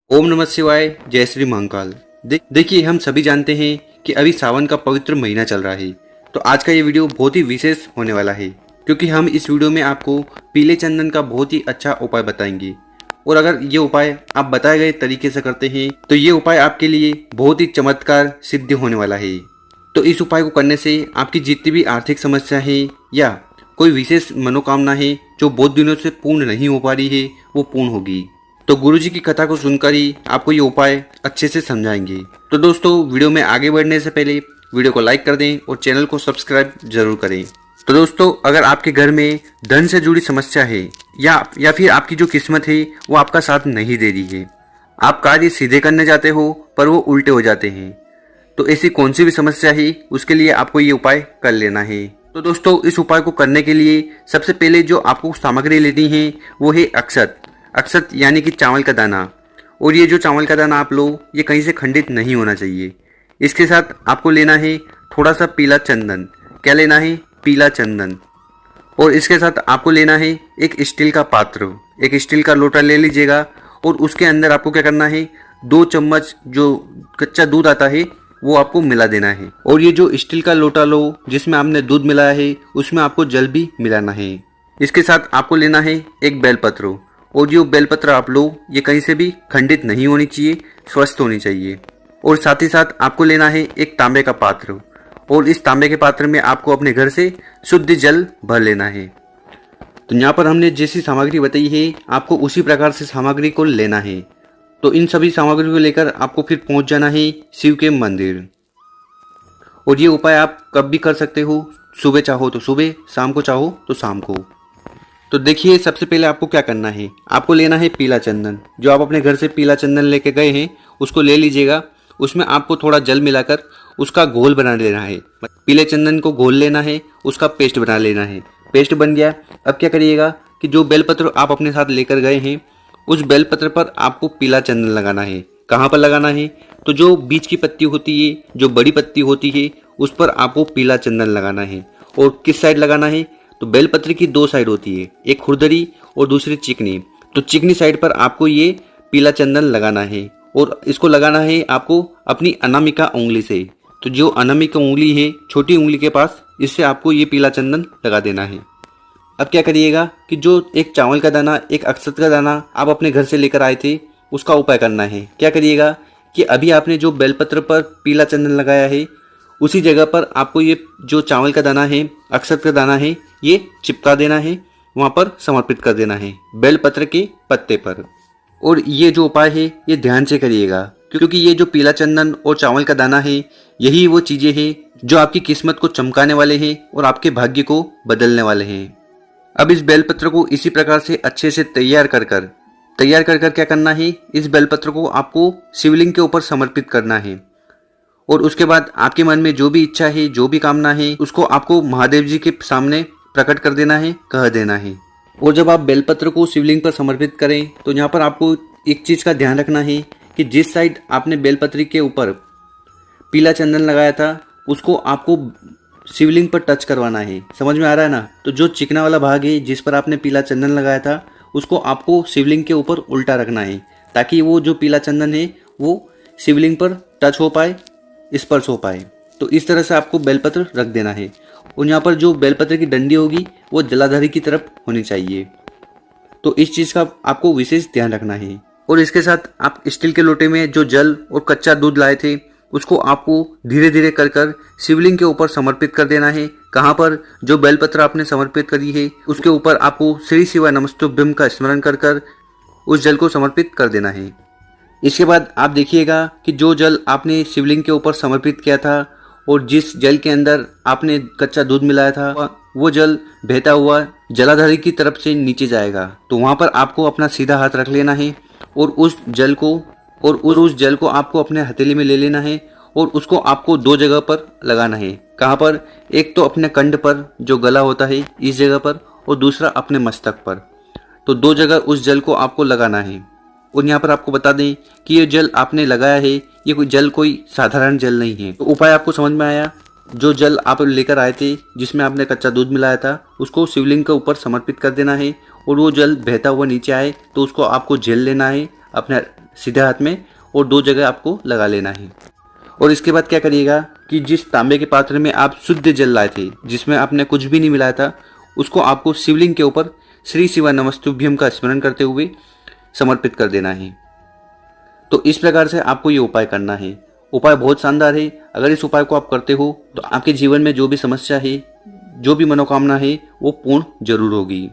ओम नमः शिवाय। जय श्री महाकाल। देखिए, हम सभी जानते हैं कि अभी सावन का पवित्र महीना चल रहा है। तो आज का ये वीडियो बहुत ही विशेष होने वाला है, क्योंकि हम इस वीडियो में आपको पीले चंदन का बहुत ही अच्छा उपाय बताएंगे। और अगर ये उपाय आप बताए गए तरीके से करते हैं तो ये उपाय आपके लिए बहुत ही चमत्कार सिद्ध होने वाला है। तो इस उपाय को करने से आपकी जितनी भी आर्थिक समस्या है या कोई विशेष मनोकामना है जो बहुत दिनों से पूर्ण नहीं हो पा रही है, वो पूर्ण होगी। तो गुरुजी की कथा को सुनकर ही आपको ये उपाय अच्छे से समझाएंगे। तो दोस्तों, वीडियो में आगे बढ़ने से पहले वीडियो को लाइक कर दें और चैनल को सब्सक्राइब जरूर करें। तो दोस्तों, अगर आपके घर में धन से जुड़ी समस्या है या फिर आपकी जो किस्मत है वो आपका साथ नहीं दे रही है, आप कार्य सीधे करने जाते हो पर वो उल्टे हो जाते हैं, तो ऐसी कौन सी भी समस्या है उसके लिए आपको ये उपाय कर लेना है। तो दोस्तों, इस उपाय को करने के लिए सबसे पहले जो आपको सामग्री लेनी है वो है अक्षत। अक्षत यानी कि चावल का दाना। और ये जो चावल का दाना आप लो, ये कहीं से खंडित नहीं होना चाहिए। इसके साथ आपको लेना है थोड़ा सा पीला चंदन। क्या लेना है? पीला चंदन। और इसके साथ आपको लेना है एक स्टील का पात्र, एक स्टील का लोटा ले लीजिएगा। और उसके अंदर आपको क्या करना है, 2 चम्मच जो कच्चा दूध आता है वो आपको मिला देना है। और ये जो स्टील का लोटा लो जिसमें आपने दूध मिलाया है, उसमें आपको जल भी मिलाना है। इसके साथ आपको लेना है एक बेलपत्र। और जो बेलपत्र आप लो, ये कहीं से भी खंडित नहीं होनी चाहिए, स्वस्थ होनी चाहिए। और साथ ही साथ आपको लेना है एक तांबे का पात्र। और इस तांबे के पात्र में आपको अपने घर से शुद्ध जल भर लेना है। तो यहाँ पर हमने जैसी सामग्री बताई है, आपको उसी प्रकार से सामग्री को लेना है। तो इन सभी सामग्री को लेकर आपको फिर पहुंच जाना है शिव के मंदिर। और ये उपाय आप कब भी कर सकते हो, सुबह चाहो तो सुबह, शाम को चाहो तो शाम को। तो देखिए, सबसे पहले आपको क्या करना है, आपको लेना है पीला चंदन। जो आप अपने घर से पीला चंदन लेके गए हैं उसको ले लीजिएगा। उसमें आपको थोड़ा जल मिलाकर उसका घोल बना लेना है। पीले चंदन को घोल लेना है, उसका पेस्ट बना लेना है। पेस्ट बन गया। अब क्या करिएगा कि जो बेलपत्र आप अपने साथ लेकर गए हैं, उस बेलपत्र पर आपको पीला चंदन लगाना है। कहाँ पर लगाना है? तो जो बीच की पत्ती होती है, जो बड़ी पत्ती होती है, उस पर आपको पीला चंदन लगाना है। और किस साइड लगाना है? तो बेलपत्र की 2 साइड होती है, एक खुरदरी और दूसरी चिकनी। तो चिकनी साइड पर आपको ये पीला चंदन लगाना है। और इसको लगाना है आपको अपनी अनामिका उंगली से। तो जो अनामिका उंगली है, छोटी उंगली के पास, इससे आपको ये पीला चंदन लगा देना है। अब क्या करिएगा कि जो एक चावल का दाना, एक अक्षत का दाना आप अपने घर से लेकर आए थे, उसका उपाय करना है। क्या करिएगा कि अभी आपने जो बेलपत्र पर पीला चंदन लगाया है, उसी जगह पर आपको ये जो चावल का दाना है, अक्षत का दाना है, ये चिपका देना है, वहाँ पर समर्पित कर देना है बेलपत्र के पत्ते पर। और ये जो उपाय है ये ध्यान से करिएगा, क्योंकि ये जो पीला चंदन और चावल का दाना है, यही वो चीज़ें हैं जो आपकी किस्मत को चमकाने वाले हैं और आपके भाग्य को बदलने वाले हैं। अब इस बेलपत्र को इसी प्रकार से अच्छे से तैयार कर क्या करना है, इस बेलपत्र को आपको शिवलिंग के ऊपर समर्पित करना है। और उसके बाद आपके मन में जो भी इच्छा है, जो भी कामना है, उसको आपको महादेव जी के सामने प्रकट कर देना है, कह देना है। और जब आप बेलपत्र को शिवलिंग पर समर्पित करें तो यहाँ पर आपको एक चीज़ का ध्यान रखना है कि जिस साइड आपने बेलपत्र के ऊपर पीला चंदन लगाया था, उसको आपको शिवलिंग पर टच करवाना है। समझ में आ रहा है ना? तो जो चिकना वाला भाग है जिस पर आपने पीला चंदन लगाया था, उसको आपको शिवलिंग के ऊपर उल्टा रखना है, ताकि वो जो पीला चंदन है वो शिवलिंग पर टच हो पाए, स्पर्श हो पाए। तो इस तरह से आपको बेलपत्र रख देना है। और यहाँ पर जो बेलपत्र की डंडी होगी वो जलाधारी की तरफ होनी चाहिए। तो इस चीज़ का आपको विशेष ध्यान रखना है। और इसके साथ आप स्टील के लोटे में जो जल और कच्चा दूध लाए थे, उसको आपको धीरे धीरे कर शिवलिंग के ऊपर समर्पित कर देना है। कहाँ पर? जो बेलपत्र आपने समर्पित करी है उसके ऊपर आपको श्री शिवाय नमस्तुभ्यम का स्मरण कर उस जल को समर्पित कर देना है। इसके बाद आप देखिएगा कि जो जल आपने शिवलिंग के ऊपर समर्पित किया था और जिस जल के अंदर आपने कच्चा दूध मिलाया था, वो जल बहता हुआ जलाधारी की तरफ से नीचे जाएगा। तो वहाँ पर आपको अपना सीधा हाथ रख लेना है और उस जल को आपको अपने हथेली में ले लेना है। और उसको आपको 2 जगह पर लगाना है। कहाँ पर? एक तो अपने कंठ पर, जो गला होता है, इस जगह पर, और दूसरा अपने मस्तक पर। तो 2 जगह उस जल को आपको लगाना है। और यहाँ पर आपको बता दें कि ये जल आपने लगाया है, ये कोई साधारण जल नहीं है। तो उपाय आपको समझ में आया? जो जल आप लेकर आए थे जिसमें आपने कच्चा दूध मिलाया था, उसको शिवलिंग के ऊपर समर्पित कर देना है। और वो जल बहता हुआ नीचे आए तो उसको आपको झेल लेना है, अपने सीधे हाथ में, और 2 जगह आपको लगा लेना है। और इसके बाद क्या करिएगा कि जिस तांबे के पात्र में आप शुद्ध जल लाए थे, जिसमें आपने कुछ भी नहीं मिलाया था, उसको आपको शिवलिंग के ऊपर श्री शिवा नमस्तुभ्यम का स्मरण करते हुए समर्पित कर देना है। तो इस प्रकार से आपको ये उपाय करना है। उपाय बहुत शानदार है। अगर इस उपाय को आप करते हो तो आपके जीवन में जो भी समस्या है, जो भी मनोकामना है, वो पूर्ण जरूर होगी।